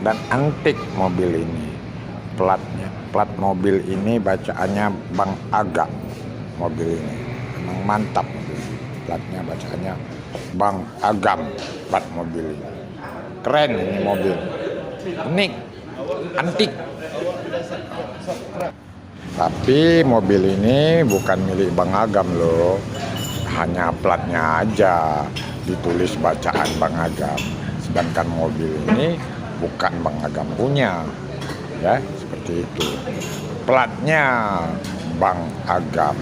dan antik mobil ini. Plat mobil ini bacaannya Bang Agam. Mobil ini memang mantap mobil ini. Platnya bacaannya Bang Agam, plat mobil ini. Keren ini mobil. Unik, antik. Tapi mobil ini bukan milik Bang Agam loh. Hanya platnya aja ditulis bacaan Bang Agam. Sedangkan mobil ini bukan Bang Agam punya. Ya, seperti itu. Platnya Bang Agam.